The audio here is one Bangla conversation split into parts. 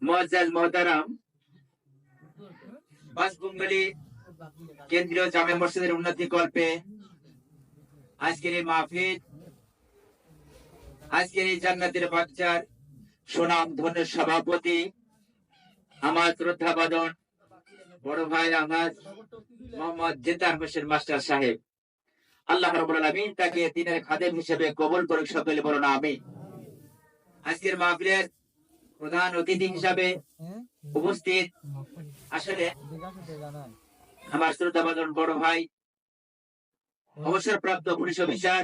মুআজ্জাজ মুহতারাম, বাসবঙ্গলী কেন্দ্রীয় জামে মসজিদের উন্নতি কল্পে আজকের এই মাহফিল, আজকের এই জান্নাতের বাচ্চার সুনাম ধন্য সভাপতি আমার শ্রদ্ধাবাদন বড় ভাই আমার মোহাম্মদ জেদার হোসেন মাস্টার সাহেব, আল্লাহ রাব্বুল আলামিন তাকে দিনের খাদেম হিসেবে কবুল করুক। সকলে বলুন আমিন। আজকের মাহফিলের প্রধান অতিথি হিসাবে উপস্থিত আসলে আমার শ্রদ্ধাবাদন বড় ভাই অবসরপ্রাপ্ত police officer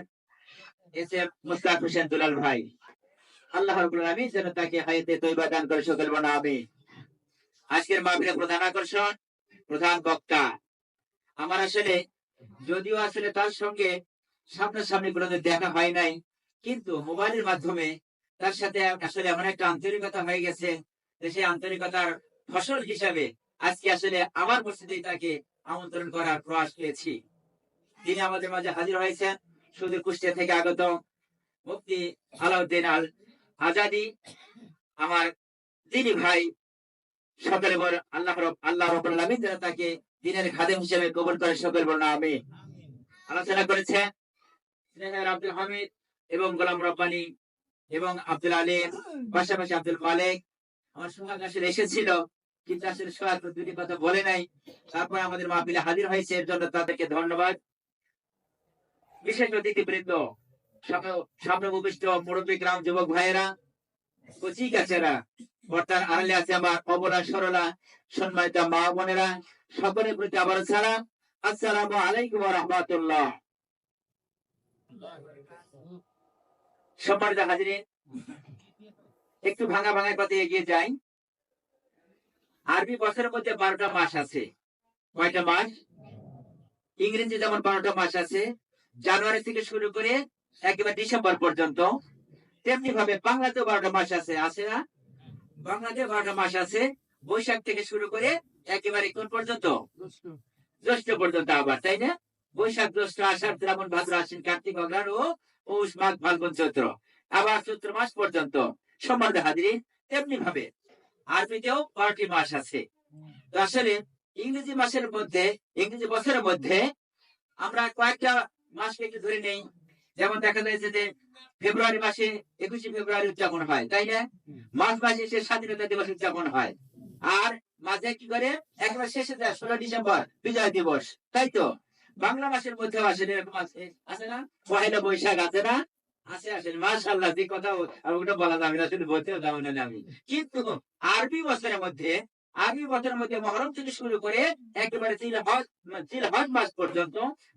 S M Mustaq Hossain Dulal ভাই, আল্লাহ রাব্বুল আলামিন যেন তাকে হায়াতে তয়্যিবা দান করে। সকলে বলুন আমিন। আজকের মাহফিলের প্রধান আকর্ষণ, প্রধান বক্তা আমার আসলে যদিও আসলে তার সঙ্গে সামনাসামনি কোনোদিন দেখা হয় নাই, কিন্তু মোবাইলের মাধ্যমে তার সাথে আসলে এমন একটা আন্তরিকতা হয়ে গেছে যে সেই আন্তরিকতার ফসল হিসাবে আজকে আসলে আমার মসজিদে তাকে আমন্ত্রণ করার প্রয়াস পেয়েছি। তিনি আমাদের মাঝে হাজির হয়েছেন সুদূর কুষ্টিয়া থেকে আগত মুফতি আলাউদ্দিন আল আজাদি, আমার দিনী ভাই। সকলে বল আল্লাহ রাব্বুল আলামিন যেন তাকে দিনের খাদেম হিসেবে কবুল করে। সকলে বলুন আমিন। আলোচনা করেছেন স্নেহের আব্দুল হামিদ এবং গোলাম রব্বানী এবং আব্দুল আলিম, পাশাপাশি আব্দুল মালিক। আমার সোহাগ আসলে এসেছিল, কিন্তু আসলে সোহাগ দুটি কথা বলে নাই, তারপর আমাদের মাহফিলে হাজির হয়েছে, এর জন্য তাদেরকে ধন্যবাদ। বিশেষ অতিথিবৃন্দ, সামনে উপবিষ্ট মুরব্বী গ্রাম যুবক ভাইয়েরা, কচি কাছেরা, পর্দার আড়ালে আছে আমার অবলা সরলা সম্মানিত মা বোনেরা, সকলের প্রতি আবার সালাম, আসসালামু আলাইকুম ওয়া রাহমাতুল্লাহ। সম্মানিত হাজিরিন, একটু ভাঙা ভাঙা কথা এগিয়ে যাই। আরবি বছরের মধ্যে 12টা মাস আছে। কয়টা মাস? ইংরেজি যেমন 12টা মাস আছে, জানুয়ারি থেকে শুরু করে একেবারে ডিসেম্বর পর্যন্ত, তেমনি ভাবে বাংলাতেও 12টা মাস আছে। আছে না? বাংলাতে 12টা মাস আছে, বৈশাখ থেকে শুরু করে একেবারে কোন পর্যন্ত? জ্যৈষ্ঠ পর্যন্ত। আবার তাই না? বৈশাখ, জ্যৈষ্ঠ, আষাঢ়, শ্রাবণ, ভাদ্র, আশ্বিন, কার্তিক, অগ্রহায়ণ ও পৌষ, মাঘ, ফাল্গুন, চৈত্র, আবার চৈত্র মাস পর্যন্ত। সম্মানিত হাজিরিন, তেমনি ভাবে আরবিতেও 12টি মাস আছে। তো আসলে ইংরেজি মাসের মধ্যে, ইংরেজি বছরের মধ্যে আমরা কয়েকটা মাসকে একটু ধরে নেই। যেমন দেখা যাচ্ছে যে ফেব্রুয়ারি মাসে 21শে ফেব্রুয়ারি উদযাপন হয়, তাই না? মার্চ মাসে সে স্বাধীনতা দিবস উদযাপন হয়। আর মাঝে কি করে একেবারে শেষে যায় 16 ডিসেম্বর বিজয় দিবস, তাই তো? বাংলা মাসের মধ্যেও আসে এরকম আছে, আছে না? পহেলা বৈশাখ আছে না? আছে আসেন, মাশাআল্লাহ। যে কথা আর ওটা বলা যাবে না, শুধু বলতেও যাবো না আমি। কিন্তু আরবি বছরের মধ্যে, আরবি বছরের মধ্যে মহরম থেকে শুরু করে একেবারে জিলহজ মাস পর্যন্ত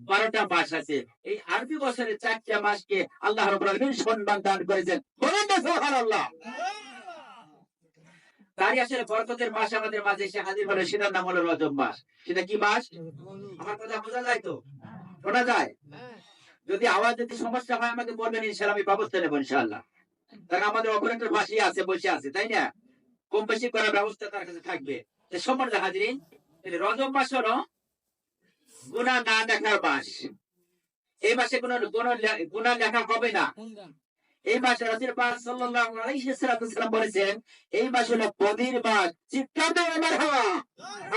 12টা মাস আছে। এই আরবি বছরের 4টা মাসকে আল্লাহ রাব্বুল আলামিন সম্মান দান করেছেন। বলুন না সুবহানাল্লাহ। তারই আসলে বরকতের মাস আমাদের মাঝে এসে হাজির হলো, সেটার নাম হলো রজব মাস। সেটা কি মাস? আমার কথা বোঝা যায় তো? শোনা যায়? যদি আওয়াজ যদি সমস্যা হয় আমাকে বলবেন, ইনশাআল্লাহ আমি ব্যবস্থা নেব ইনশাআল্লাহ। কারণ আমাদের অপারেটর পাশেই আছে, বসে আছে, তাই না? কম বেশি করার ব্যবস্থা তার কাছে থাকবে। সম্মানিত হাজিরিন, রজব মাস হলো গুনাহ না দেখার মাস। এই মাসে কোনো গুনাহ লেখা হবে না। এই মাসে রাসূল পাক সাল্লাল্লাহু আলাইহি ওয়াসাল্লাম বলেছেন, এই মাস হলো বদির মাস। চিৎকার দিয়ে মারহাবা,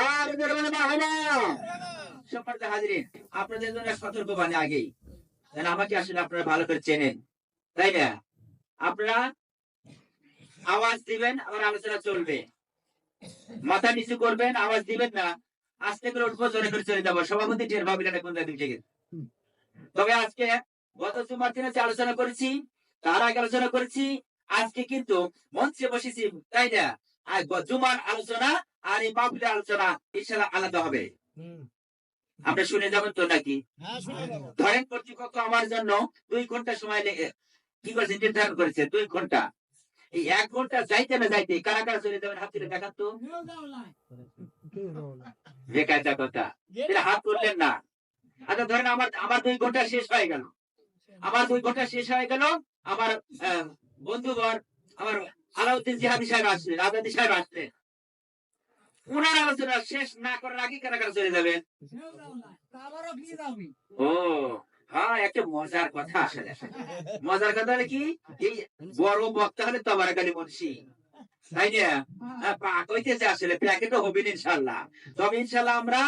আর জোরে মারহাবা। সম্মানিত হাজিরিন, আপনাদের জন্য সতর্কবাণী আগেই, যেন আমাকে আসলে আপনারা ভালো করে চেনেন, তাই না? আপনারা আওয়াজ দিবেন, আমার আলোচনা চলবে। মাথা নিচু করবেন, আওয়াজ দিবেন না। আস্তে করে উঠবো, জোরে করে চলে যাবো। সভাপতি টের পাবেন না কোন দিক থেকে। তবে আজকে গত জুমার দিনে যে আলোচনা করেছি, তার আগে আলোচনা করেছি, আজকে কিন্তু মঞ্চে বসেছি, তাই না? আর জুমার আলোচনা আর এই মাহফিলের আলোচনা ইনশাআল্লাহ আলাদা হবে। আপনি শুনে যাবেন তো নাকি? ধরেন কর্তৃপক্ষ আমার জন্য 2 ঘন্টা সময় কি করেছে, নির্ধারণ করেছে 2 ঘন্টা। এই 1 ঘন্টা যাইতে না যাইতে কারা কারা চলে যাবেন হাত তুলে দেখান তো। বেকায়দা কথা, হাত তুললেন না। আচ্ছা ধরেন আমার 2 ঘন্টা শেষ হয়ে গেল, আমার 2 ঘন্টা শেষ হয়ে গেল। আমার বন্ধুবর আমার আলাউদ্দিন জিহাদি সাহেব আসলেন, আজাদি সাহেব আসলেন। ওনার আলোচনা শেষ না করার আগে কারা কারা চলে যাবেন? ও হ্যাঁ, একটা মজার কথা আসলে। মজার কথা হলে কি, এই বড় বক্তা হলে তবারক আলী মুন্সি, তাই না? পাক হইতেছে আসলে প্যাকেটও হবে না ইনশাআল্লাহ। তবে ইনশাআল্লাহ আমরা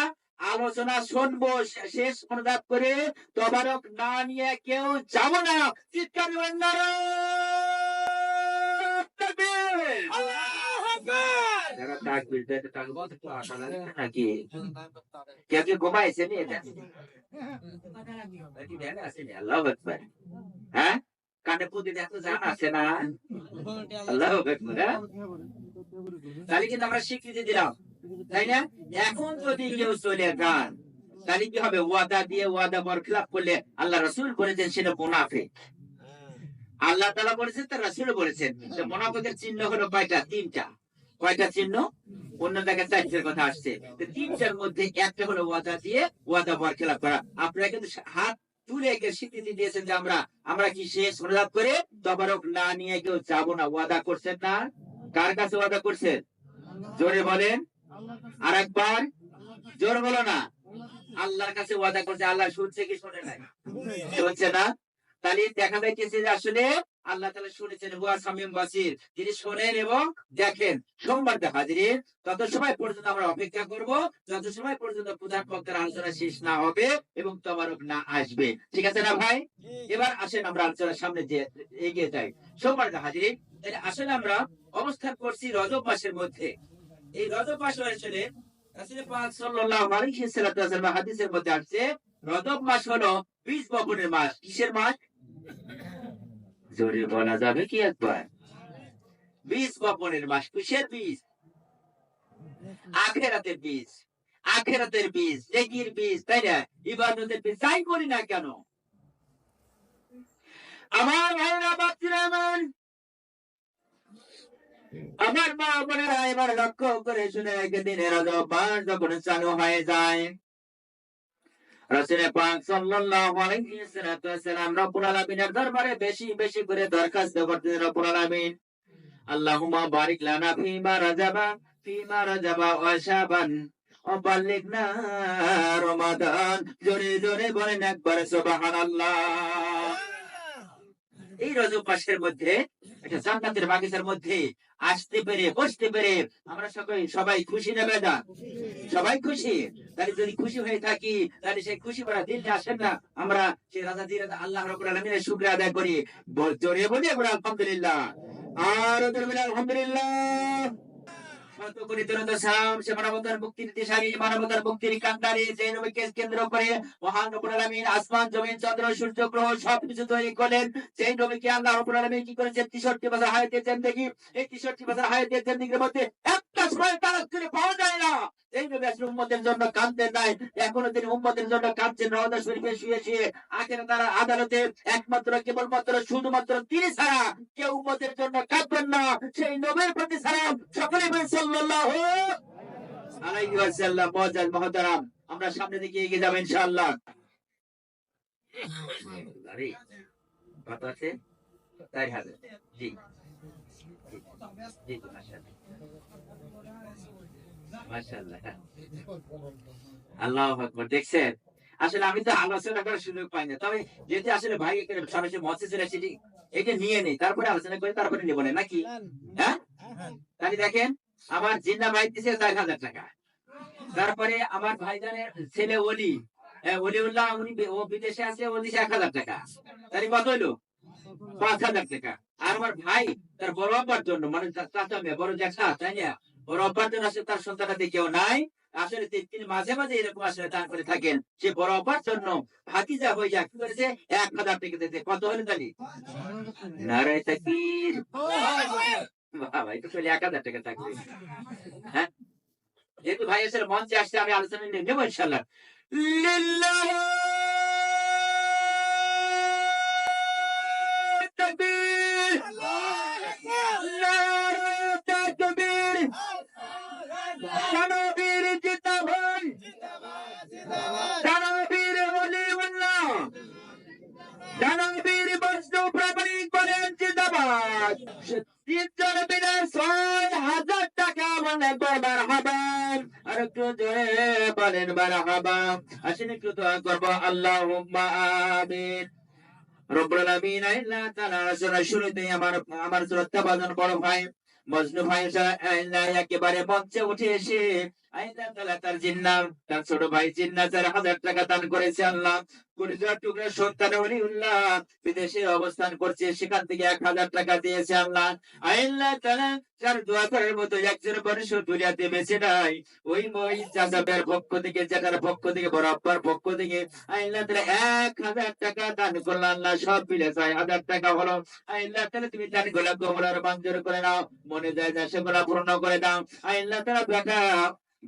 আলোচনা শুনবো, শেষ মনোজাত করে তবারক না নিয়ে কেউ যাব না। চিৎকার দিবেন নারায়ে তাকবীর। আল্লাহু আকবার। যারা তাকবীর দেয় তাকে বলতে একটু আশা লাগে নাকি? কেউ কি ঘুমাইছে নি এটা? নাকি ধ্যানে আছে নি? আল্লাহু আকবার। হ্যাঁ? কানে পুঁতি দেখতে জান আছে না? আল্লাহু আকবার। হ্যাঁ? তাহলে কিন্তু আমরা স্বীকৃতি দিলাম, তাই না? এখন যদি কেউ চলে যান তাহলে কি হবে? ওয়াদা দিয়ে ওয়াদা বরখিলাপ করলে আল্লাহ রাসূল বলেছেন সেটা মুনাফিক। আল্লাহ তাআলা বলেছেন, তার রাসূল বলেছেন। তো মুনাফিকের চিহ্ন হলো কয়টা? তিনটা। কয়টা চিহ্ন? অন্য জায়গায় চারটার কথা আসছে। তো তিনটার মধ্যে একটা হলো ওয়াদা দিয়ে ওয়াদা বরখিলাপ করা। আপনারা কিন্তু হাত তুলে একে স্বীকৃতি দিয়েছেন যে আমরা কি শেষ মুনাজাত করে তবারক না নিয়ে কেউ যাব না। ওয়াদা করছেন না? কার কাছে ওয়াদা করছেন? জোরে বলেন। আরেকবার জোর বলো না। আল্লাহর কাছে ওয়াদা করছে। আল্লাহ শুনছে কি শোনে নাই? শুনছে না? তাহলে দেখা যাইতেছে যে আসলে আল্লাহ তাআলা শুনেছেন, হুয়া সামিউন বাসির, তিনি শোনেন এবং দেখেন। সম্মানিত হাজিরিন, তত সময় পর্যন্ত আমরা অপেক্ষা করব যত সময় পর্যন্ত প্রধান বক্তার আলোচনা শেষ না হবে এবং তবারক না আসবে। ঠিক আছে না ভাই? এবার আসেন আমরা আলোচনার সামনে যে এগিয়ে যাই। সম্মানিত হাজিরিন, তাহলে আসলে আমরা অবস্থান করছি রজব মাসের মধ্যে। এই রজব মাস আসলে রাসূল পাক সাল্লাল্লাহু আলাইহি ওয়াসাল্লাম হাদিসের মধ্যে আসছে, রজব মাস হলো বীজ বপনের মাস। কিসের মাস? জোরে বলা যাবে কি একবার? বীজ বপনের মাস। কিসের বীজ? আখিরাতের বীজ। আখিরাতের বীজ, নেকির বীজ, তাই না? ইবাদতের বীজ। যাই করি না কেন, আমার ভাইরা বাপজিরা আমার মা বোনেরা, এবার লক্ষ্য করে শুনে একদিন রজব মাস যখন চালু হয়ে যায়, রাসূল পাক সাল্লাল্লাহু আলাইহি ওয়াসাল্লাম রব্বুল আলামিনের দরবারে বেশি বেশি করে দরখাস্ত করতেন। রব্বুল আলামিন, আল্লাহুম্মা বারিক লানা ফিমা রাজাবা ওয়া শাবান ওয়া বাল্লিগনা রমাদান। জোরে জোরে বলেন একবার সুবহানাল্লাহ। এই রজব মাসের মধ্যে একটা জান্নাতের বাগিচার মধ্যে আসতে পেরে বসতে পেরে আমরা সবাই খুশি না বেদা? সবাই খুশি। তাহলে যদি খুশি হয়ে থাকি তাহলে সেই খুশি করা দিন আসেন না আমরা সেই রাজা দিয়ে আল্লাহ রাব্বুল আলামিনের শুকরিয়া আদায় করি। জোরে বলি একবার আলহামদুলিল্লাহ। আর আলহামদুলিল্লাহ। মানবতার মুক্তির দিশারি, মানবতার মুক্তির কান্ডারি, যে নবীকে কেন্দ্র করে মহান রব্বুল আলামিন আসমান জমিন চন্দ্র সূর্য গ্রহ সবকিছু তৈরি করলেন। সেই নবীকে আল্লাহ রব্বুল আলামিন কি করেছেন? 63 বছর হায়াতের জিন্দেগি। এই 63 বছর হায়াতের জিন্দেগির মধ্যে একটা সময় তারা ফিরে পাওয়া যায় না এই নবী আসলে উম্মতের জন্য কাঁদতেন নাই। এখনো তিনি উম্মতের জন্য কাঁদছেন রওজা শরীফে শুয়ে শুয়ে। আখিরাত তার আদালতে একমাত্র কেবলমাত্র শুধুমাত্র তিনি ছাড়া কেউ উম্মতের জন্য কাঁদবেন না। সেই নবীর প্রতি সালাম সকলে বলেন সাল্লাল্লাহু আলাইহি ওয়াসাল্লাম। মুআজ্জাজ মুহতারাম, আমরা সামনে দিকে এগিয়ে যাব ইনশাআল্লাহ। আরে কত আছে? 4000। জি জি মাশাআল্লাহ মাশাআল্লাহ। আল্লাহু আকবার। দেখছেন, আসলে আমি তো আলোচনা করার সুযোগ পাই না। তবে যেহেতু আসলে ভাই সরাসরি মঞ্চে চলে এসেছি, এটা নিয়ে নেই, তারপরে আলোচনা করে তারপরে নেবো না নাকি? হ্যাঁ, তাহলে দেখেন, আমার জিন্না ভাই দিচ্ছে 4000 টাকা। তারপরে আমার ভাইজানের ছেলে অলি, অলিউল্লাহ, ও বিদেশে আছে, ও দিচ্ছে 1000 টাকা। তাহলে কত হইলো? 5000 টাকা। আর আমার ভাই তার বড় আব্বার জন্য, মানে চাচা মেয়ে বড় জ্যাঠা, তাই না? বড় আব্বার জন্য আসলে তার সন্তানাতে কেউ নাই। আসলে তিনি মাঝে মাঝে এরকম আসলে দান করে থাকেন। সে বড় আব্বার জন্য ভাতিজা হয়ে যা কি করেছে? 1000 টাকা দিতে। কত হলো তাহলে? নারায়ে তাকবীর। বাবা, এটা চলে 1000 টাকা থাকবে। হ্যাঁ, যেহেতু ভাই এসে মঞ্চে আসছে, আমি আলোচনা নিয়ে নেবো ইনশাআল্লাহ। লিল্লাহি তাকবীর, নারায়ে তাকবীর, তানবীর জিন্দাবাদ, তানবীর ওলিউল্লাহ, তানবীর বৈষ্ণব প্রামাণিক বলেন জিন্দাবাদ। 3 জন মিলে 6000 টাকা মানে মারহাবা। আর একটু জোরে বলেন মারহাবা। আসেন একটু দোয়া করব, আল্লাহুম্মা আমিন। রব্বুল আলামিন, আল্লাহ তাআলা শুরুতেই আমার শ্রদ্ধা ভাজন বড় ভাই মজনু ভাই একেবারে মঞ্চে উঠে এসে আল্লাহ তাআলা তার জিন্না, তার ছোট ভাই জিন্না 4,000 টাকা দান করেছে। আল্লাহ কলিজার টুকরা সন্তান ওলিউল্লাহ বিদেশে অবস্থান করছে, সেখান থেকে 1,000 টাকা দিয়েছে। আল্লাহ আল্লাহ তাআলা যার দোয়া করার মতো একজন মানুষ দুনিয়াতে বেঁচে নাই, ওই চাচাবের পক্ষ থেকে, জেঠার পক্ষ থেকে, বড় আব্বার পক্ষ থেকে আল্লাহ তাআলা 1,000 টাকা দান করলেন। আল্লাহ সব মিলে 6,000 টাকা হলো। আল্লাহ তাআলা তুমি দানগুলো কবুল আর মঞ্জুর করে নাও, মনে যায় না সেগুলো পূর্ণ করে দাও। আল্লাহ তাআলা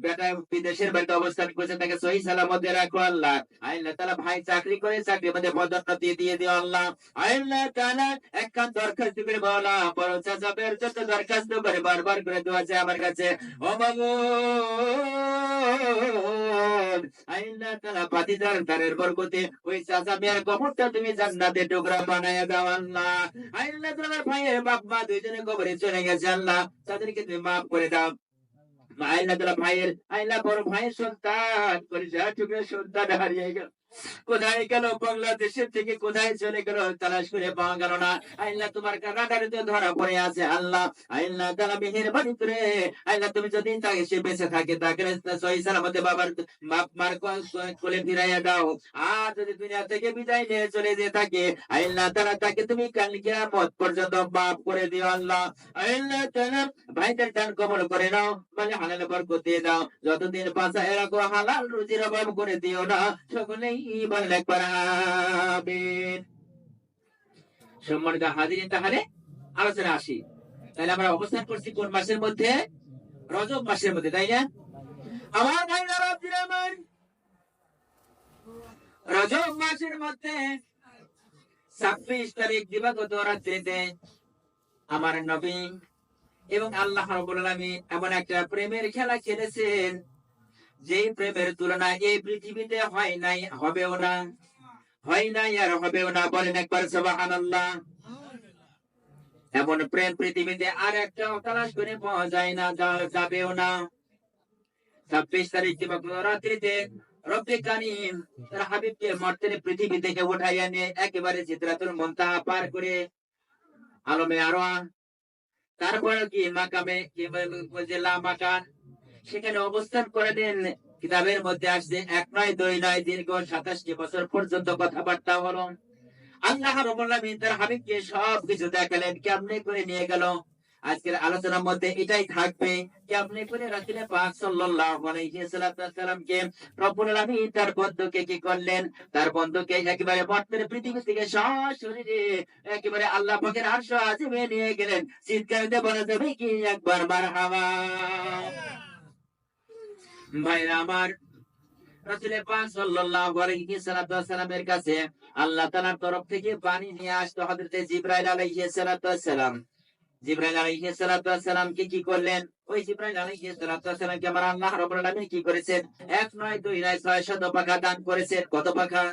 বেটা বিদেশের বাড়িতে অবস্থান করছে, তাকে সহি সালামতে রাখো। আল্লাহ আল্লাহ তাআলা ভাই চাকরি করে, চাকরির মধ্যে পদোন্নতি দিয়ে দিও। আল্লাহ আল্লাহ তাআলা একখান দরখাস্ত করে বলা, বড় চাচাবের যত দরখাস্ত করে বারবার করে দোয়া চাই আমার কাছে। ও মাবুদ আল্লাহ তাআলা পাতিদার তারের বরকতে ওই চাচাবের কবরটা তুমি জান্নাতে টুকরা বানায়া দাও। আল্লাহ আল্লাহ তাআলা ভাইয়ের বাপ মা দুইজনে কবরে চলে গেছে। আল্লাহ তাদেরকে তুমি মাফ করে দাও। আল্লাহ তাআলা ভাইয়ের, আল্লাহ বড় ভাইয়ের সন্তান কলিজার টুকরা সন্তান হারিয়ে গেল, কোথায় গেল, বাংলাদেশের থেকে কোথায় চলে গেল, তালাশ করে পাওয়া গেল না। আল্লাহ তোমার রাডারে ধরা পড়ে আছে। আল্লাহ আল্লাহ তাআলা মেহেরবানি করে আল্লাহ তুমি যদি তাকে সে বেঁচে থাকে, তাকে সহি সালামতে বাবার বাপ মার কোলে ফিরাইয়া দাও। আর যদি দুনিয়া থেকে বিদায় নিয়ে চলে যেতে থাকে, আল্লাহ তাআলা তাকে তুমি কাল কিয়ামত পর্যন্ত মাফ করে দিও। আল্লাহ আল্লাহ তাআলা ভাইদের দান কবুল করে নাও, মানে হালাল বরকত দিয়ে দাও, যতদিন বাঁচায় রাখো হালাল রুজির অভাব করে দিও না। সকলেই বলে আমিন। সম্মানিত হাজিরিন, তাহলে আলোচনা আসি। তাহলে আমরা অবস্থান করছি কোন মাসের মধ্যে? রজব মাসের মধ্যে, তাই না? আমার ভাইরা রাব্বির আমার রজব মাসের মধ্যে 26 তারিখ দিবাগত রাত্রিতে আমার নবী এবং আল্লাহ রাব্বুল আলামিন এমন একটা প্রেমের খেলা খেলেছেন, যেই প্রেমের তুলনা এই পৃথিবীতে হয় নাই, হবেও না, হয় নাই আর হবেও না। বলেন একবার সুবহানাল্লাহ। এমন প্রেম পৃথিবীতে আর একটা তালাশ করে পাওয়া যায় না, যাবেও না। 26 তারিখ দিবাগত রাত্রিতে রব্বে কারীম তার হাবিবকে মর্তের পৃথিবী থেকে উঠাইয়া নিয়ে একেবারে সিদরাতুল মুনতাহা পার করে আলমে আরওয়াহ, তারপরে কি মাকামে কি জেলা মাকান, সেখানে অবস্থান করে দেন। কিতাবের মধ্যে আসছে 1 নয় 2 নয় দীর্ঘ 27 বছর পর্যন্ত কথাবার্তা হলো। আল্লাহ রাব্বুল আলামিন তার হাবিবকে সবকিছু দেখালেন, কেমনে করে নিয়ে গেল। আজকের আলোচনার মধ্যে এটাই থাকবে, কেমনে করে রাসূল পাক সাল্লাল্লাহু আলাইহি সাল্লামকে রব্বুল আলামিন তার বন্ধুকে কি করলেন, তার বন্ধুকে একেবারে মর্তের পৃথিবী থেকে সশরীরে একেবারে আল্লাহ পাকের আরশ আজিমে নিয়ে গেলেন। চিৎকার দিয়ে বলা যাবে কি একবার মারহাবা। ভাইরা আমার, রাসূল পাক সাল্লাল্লাহু আলাইহি সাল্লামের কাছে আল্লাহ তাআলার তরফ থেকে পানি নিয়ে আসতো হযরত জিবরাইল আলাইহিস সালাম। জিবরাইল আলাইহিস সালাম কি করলেন? ওই জিবরাইল আলাইহিস সালামকে আমার আল্লাহ রাব্বুল আলামিন কি করেছেন? 1 নয় 2 নয় 600 পাখা দান করেছেন। কত পাখা?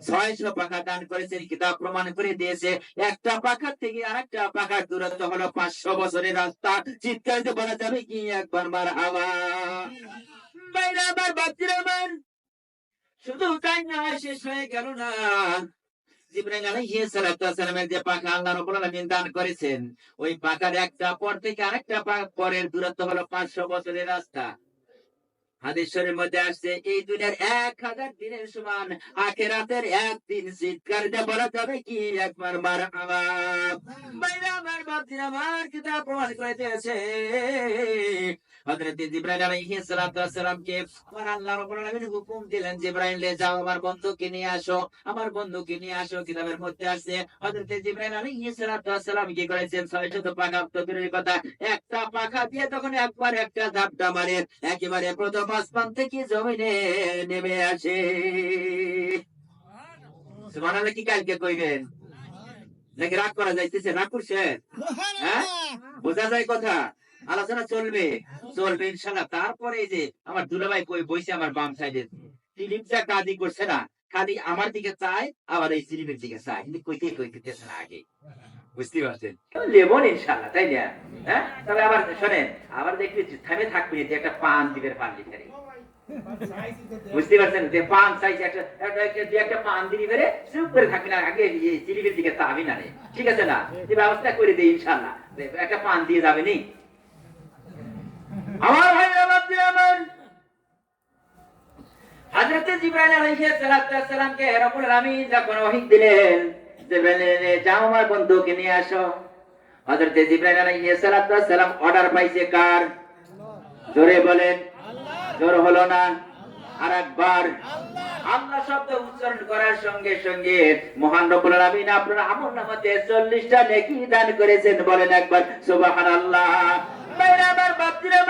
600 পাখা দান করেছেন। কিতাব প্রমাণ করে দিয়েছে একটা পাখা থেকে আরেকটা পাখার দূরত্ব হলো 500 বছরের রাস্তা। চিৎকার দিয়ে বলা যাবে কি একবার মারহাবা। ভাইরা আমার, বাচ্চারা আমার, শুধু তাই না, শেষ হয়ে গেল না। জিবরাইল আলাইহিস সালামের যে পাখা আল্লাহ রাব্বুল আলামিন দান করেছেন, ওই পাখার একটা পর থেকে আরেকটা পরের দূরত্ব হলো 500 বছরের রাস্তা। হাদিস শরীফের মধ্যে আসছে এই দুনিয়ার 1000 দিনের সমান আখিরাতের একদিন। চিৎকার দিয়ে বলা যাবে কি একবার মারহাবা। ভাইরা আমার, বাপজিরা আমার, কিতাব প্রমাণ করে দিয়েছে হযরত জিবরাইল আলাইহিস সালামকে আমার আল্লাহ রাব্বুল আলামিন হুকুম দিলেন, জিবরাইল যাও আমার বন্ধুকে নিয়ে আসো, আমার বন্ধুকে নিয়ে আসো। কিতাবের মধ্যে আছে হযরত জিবরাইল আলাইহিস সালাম কি করেছেন? 600 পাখা তৈরির কথা, একটা পাখা দিয়ে তখন একবার একটা ঝাপটা মারে একেবারে প্রথম আসমান থেকে জমিনে নেমে আসে। সুবহানাল্লাহ। কি কালকে কইবেন নাকি রাগ করা যাইতেছে? রাগ করছেন? হ্যাঁ, বোঝা যায় কথা। আলোচনা চলবে চলবে ইনশাআল্লাহ। তারপরে এই যে আমার দুলাভাই কই বইছে আমার বাম সাইডে, ফিলিপটা কাদি করছে না, খালি আমার দিকে চায়, আবার এই সিলিপের দিকে চায়, কিন্তু কইতেছে না আগে। বুঝতে পারছেন? লেবন ইনশাআল্লাহ, তাই না? হ্যাঁ, তবে আবার শোনেন, আবার দেখবি থামে থাকবি যে একটা পান দিবের পান লিখারে। বুঝতে পারছেন? যে পান চাইছে একটা একটা পান দিবি করে চুপ করে থাকবি না, আগে চিলিপির দিকে তাবি না রে, ঠিক আছে না? যে ব্যবস্থা করে দিই ইনশাআল্লাহ, একটা পান দিয়ে যাবে নি। আমার ভাই আমার হযরত জিবরাইল আলাইহিস সালামকে রব্বুল আলামিন যখন ওহী দিলেন, জিবরাইল যাও আমার বন্ধুকে নিয়ে আসো। হযরত জিবরাইল আলাইহিস সালাম অর্ডার পাইছে কার? জোরে বলেন, জোর হলো না? আরেকবার আল্লাহ শব্দ উচ্চারণ করার সঙ্গে সঙ্গে মহান রব্বুল আলামিন আপনার আমলনামাতে 40টা নেকি দান করেছেন। বলেন একবার সুবহানাল্লাহ। বাইরে আমার বাপজিরা,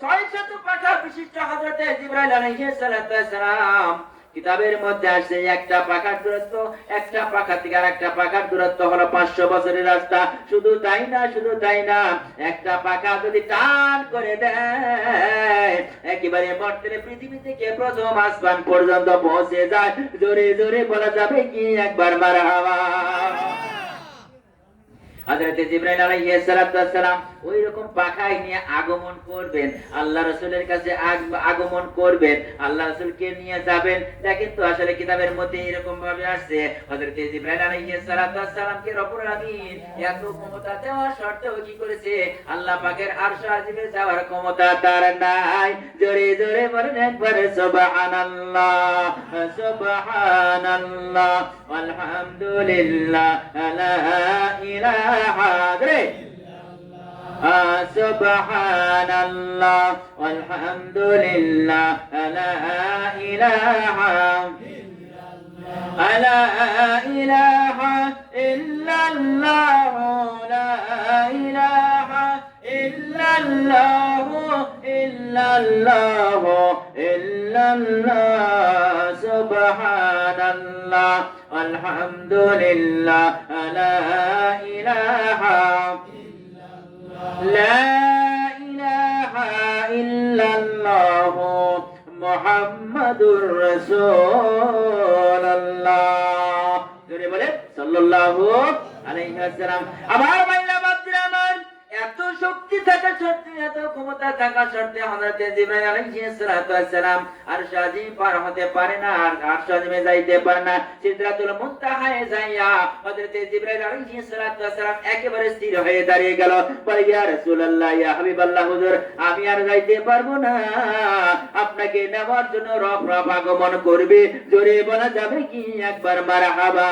600 পাখা বিশিষ্ট হযরত জিবরাইল আলাইহিস সালাম কিতাবের মধ্যে আসে একটা পাখার দূরত্ব, একটা পাখা থেকে আর একটা পাখার দূরত্ব হলো 500 বছরের রাস্তা। শুধু তাই না, শুধু তাই না, একটা পাখা যদি টান করে দেয় একেবারে মর্তের পৃথিবী থেকে প্রথম আসমান পর্যন্ত পৌঁছে যায়। জোরে জোরে বলা যাবে কি একবার মারহাবা। হযরত জিবরাইল আলাইহিস সালাম ওই রকম পাখায় নিয়ে আগমন করবেন, আল্লাহ রাসূলের কাছে আগমন করবেন, আল্লাহ রাসূলকে নিয়ে যাবেন। দেখেন তো আসলে কিতাবের মধ্যে এরকম ভাবে আসছে হযরত জিবরাইল আলাইহিস সালামকে রব্বুল আলামিন এত ক্ষমতা দেওয়ার সত্ত্বেও কি করেছে? আল্লাহ পাকের আরশ আজিমে যাওয়ার ক্ষমতা তার নাই। জোরে জোরে বলেন একবার সুবহানাল্লাহ, সুবহানাল্লাহ, আলহামদুলিল্লাহ, লা ইলাহা ইল্লাল্লাহ, সুবহানাল্লাহ, আলহামদুলিল্লাহ, লা ইলাহা ইল্লাল্লাহ, লা ইলাহা ইল্লাল্লাহ, লা ইলাহা ইল্লাল্লাহ, ইল্লাল্লাহ, ইল্লাল্লাহ, সুবহানাল্লাহ, আলহামদুলিল্লাহ, লা ইলাহা লা ইলাহা ইল্লাল্লাহ, মুহাম্মাদুর রাসূলুল্লাহ। জোরে বলেন সাল্লাল্লাহু আলাইহি ওয়াসাল্লাম। আমার ভাইরা বাপজিরা আমার, এত শক্তি থাকা সত্ত্বে, এত ক্ষমতা থাকা সত্ত্বে হযরত জিবরাইল আলাইহিস সালাম আরশ আজিম পার হতে পারে না, আর আরশ আজিমে যাইতে পারে না। সিদরাতুল মুনতাহায় যাইয়া হযরত জিবরাইল আলাইহিস সালাম একেবারে স্থির হয়ে দাঁড়িয়ে গেল। বলে ইয়া রাসূলুল্লাহ, ইয়া হাবিবাল্লাহ, হুজুর আমি আর যাইতে পারবো না, আপনাকে নেওয়ার জন্য রব আগমন করবে। জোরে বলা যাবে কি একবার মারহাবা।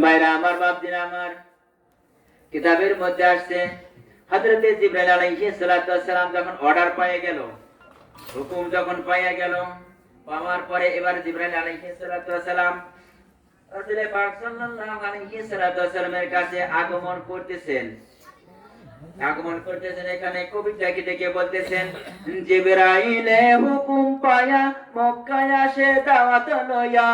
ভাইরা আমার, বাপজিরা আমার, কিতাবের মধ্যে আসছে হযরত জিবরাইল আলাইহিস সালাম যখন অর্ডার পেয়ে গেল, হুকুম যখন পেয়ে গেল, পাওয়ার পরে এবার জিবরাইল আলাইহিস সালাম রাসূল পাক সাল্লাল্লাহু আলাইহি সাল্লামের কাছে আগমন করতেছেন। এখানে কবিতাকে ডেকে বলতেছেন, জিবরাইলে হুকুম পায়া মক্কায় আসে দাওয়াত লয়া,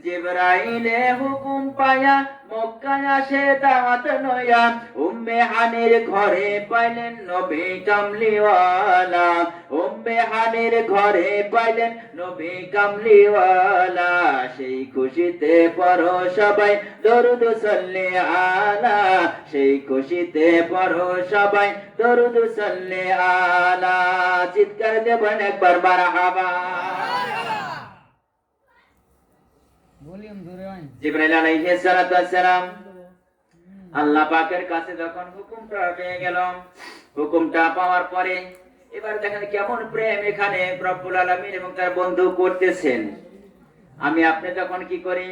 জিবরাইলে হুকুম পায়া মক্কায় আসে দাওয়াত লয়া, উম্মে হানির ঘরে পাইলেন নবী কামলিওয়ালা, উম্মে হানির ঘরে পাইলেন নবী কামলিওয়ালা, সেই খুশিতে পড়ো সবাই দরুদ সাল্লি আলা, সেই খুশিতে পড়ো সবাই দরুদ সাল্লি আলা। চিৎকার দেবেন একবার মারহাবা। জিবরাইল আলাইহিস সালাম আল্লাহ পাকের কাছে যখন হুকুমটা পেয়ে গেল, হুকুমটা পাওয়ার পরে এবার দেখেন কেমন প্রেম এখানে রব্বুল আলামিন এবং তার বন্ধু করতেছেন। আমি আপনি যখন কি করি,